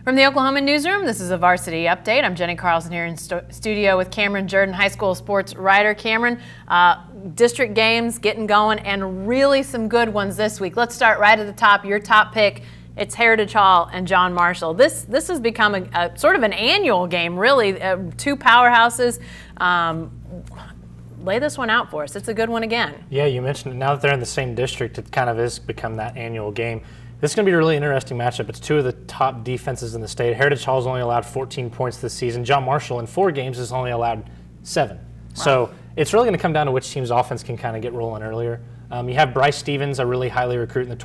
From the Oklahoman newsroom, this is a Varsity Update. I'm Jenny Carlson here in studio with Cameron Jordan, high school sports writer. Cameron, district games getting going and really some good ones this week. Let's start right at the top. Your top pick, it's Heritage Hall and John Marshall. This has become a sort of an annual game, really. Two powerhouses. Lay this one out for us. It's a good one again. Yeah, you mentioned it. Now that they're in the same district, it kind of is become that annual game. This is going to be a really interesting matchup. It's two of the top defenses in the state. Heritage Hall's only allowed 14 points this season. John Marshall in 4 games has only allowed 7. Wow. So it's really going to come down to which team's offense can kind of get rolling earlier. You have Bryce Stevens, a really high-ranked recruit in the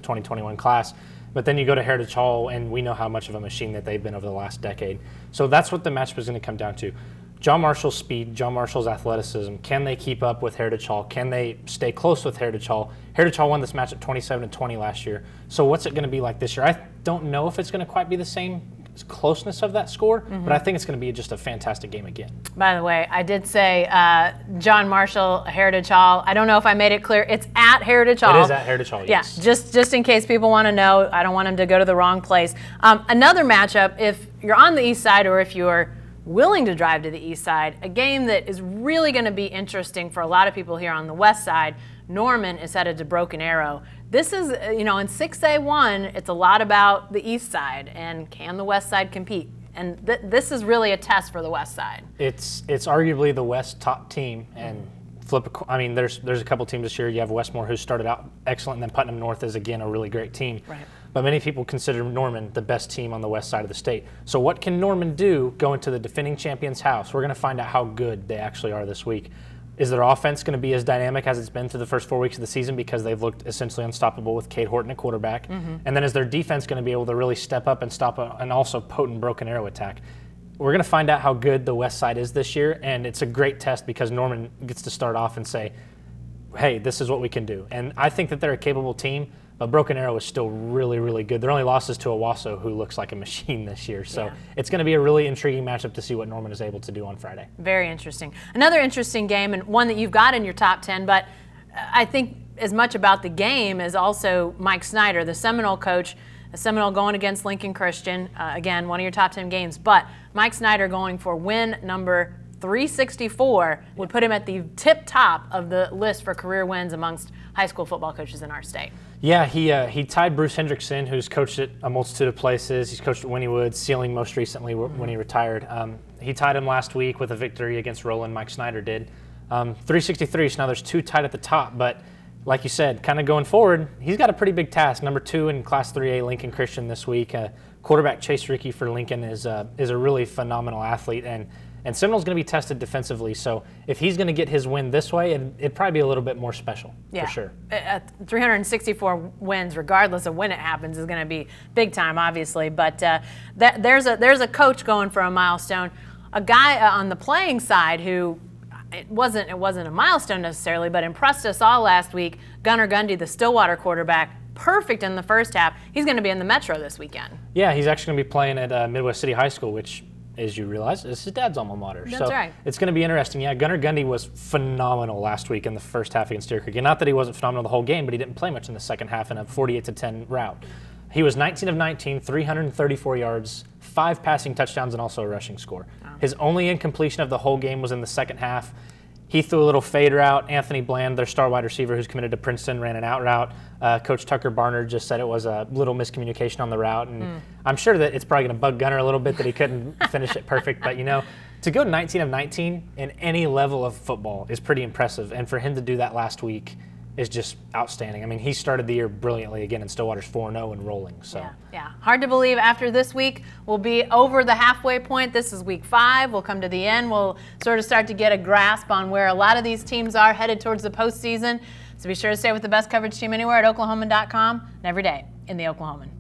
2021 class. But then you go to Heritage Hall, and we know how much of a machine that they've been over the last decade. So that's what the matchup is going to come down to. John Marshall's speed, John Marshall's athleticism. Can they keep up with Heritage Hall? Can they stay close with Heritage Hall? Heritage Hall won this match at 27-20 last year. So what's it going to be like this year? I don't know if it's going to quite be the same closeness of that score, but I think it's going to be just a fantastic game again. By the way, I did say John Marshall, Heritage Hall. I don't know if I made it clear. It's at Heritage Hall. It is at Heritage Hall, yes. Yeah, just in case people want to know. I don't want them to go to the wrong place. Another matchup, if you're on the east side or if you're willing to drive to the east side, a game that is really going to be interesting for a lot of people here on the west side. Norman is headed to Broken Arrow. This is, in 6A1, it's a lot about the east side and can the west side compete? And this is really a test for the west side. It's arguably the west top team, and there's a couple teams this year. You have Westmore, who started out excellent, and then Putnam North is again a really great team. Right. But many people consider Norman the best team on the west side of the state. So what can Norman do going to the defending champion's house? We're going to find out how good they actually are this week. Is their offense going to be as dynamic as it's been through the first 4 weeks of the season because they've looked essentially unstoppable with Cade Horton at quarterback? And then is their defense going to be able to really step up and stop an also potent Broken Arrow attack? We're going to find out how good the west side is this year, and it's a great test because Norman gets to start off and say, hey, this is what we can do. And I think that they're a capable team, but Broken Arrow is still really, really good. Their only loss is to Owasso, who looks like a machine this year. So It's going to be a really intriguing matchup to see what Norman is able to do on Friday. Very interesting. Another interesting game, and one that you've got in your top 10, but I think as much about the game as also Mike Snyder, the Seminole coach. A Seminole going against Lincoln Christian. Again, one of your top 10 games. But Mike Snyder going for win number 364 would put him at the tip top of the list for career wins amongst high school football coaches in our state. Yeah, he tied Bruce Hendrickson, who's coached at a multitude of places. He's coached at Wynnewood, Sealing most recently when he retired. He tied him last week with a victory against Roland. Mike Snyder did. 363, so now there's 2 tied at the top. But like you said, kind of going forward, he's got a pretty big task. Number 2 in Class 3A, Lincoln Christian this week. Quarterback Chase Rickey for Lincoln is a really phenomenal athlete, and Seminole's going to be tested defensively. So if he's going to get his win this way, it'd probably be a little bit more special, for sure. 364 wins, regardless of when it happens, is going to be big time, obviously. But there's a coach going for a milestone, a guy on the playing side who. It wasn't a milestone necessarily, but impressed us all last week. Gunnar Gundy, the Stillwater quarterback, perfect in the first half. He's going to be in the Metro this weekend. Yeah, he's actually going to be playing at Midwest City High School, which, as you realize, is his dad's alma mater. That's right. It's going to be interesting. Yeah, Gunnar Gundy was phenomenal last week in the first half against Deer Creek. And not that he wasn't phenomenal the whole game, but he didn't play much in the second half in a 48-10 rout. He was 19 of 19, 334 yards, 5 passing touchdowns, and also a rushing score. Wow. His only incompletion of the whole game was in the second half. He threw a little fade route. Anthony Bland, their star wide receiver who's committed to Princeton, ran an out route. Coach Tucker Barnard just said it was a little miscommunication on the route. And I'm sure that it's probably going to bug Gunnar a little bit that he couldn't finish it perfect. But, to go 19 of 19 in any level of football is pretty impressive. And for him to do that last week is just outstanding. I mean, he started the year brilliantly again, and Stillwater's 4-0 and rolling. So yeah. Hard to believe after this week we'll be over the halfway point. This is week 5. We'll come to the end. We'll sort of start to get a grasp on where a lot of these teams are headed towards the postseason. So be sure to stay with the best coverage team anywhere at Oklahoman.com and every day in the Oklahoman.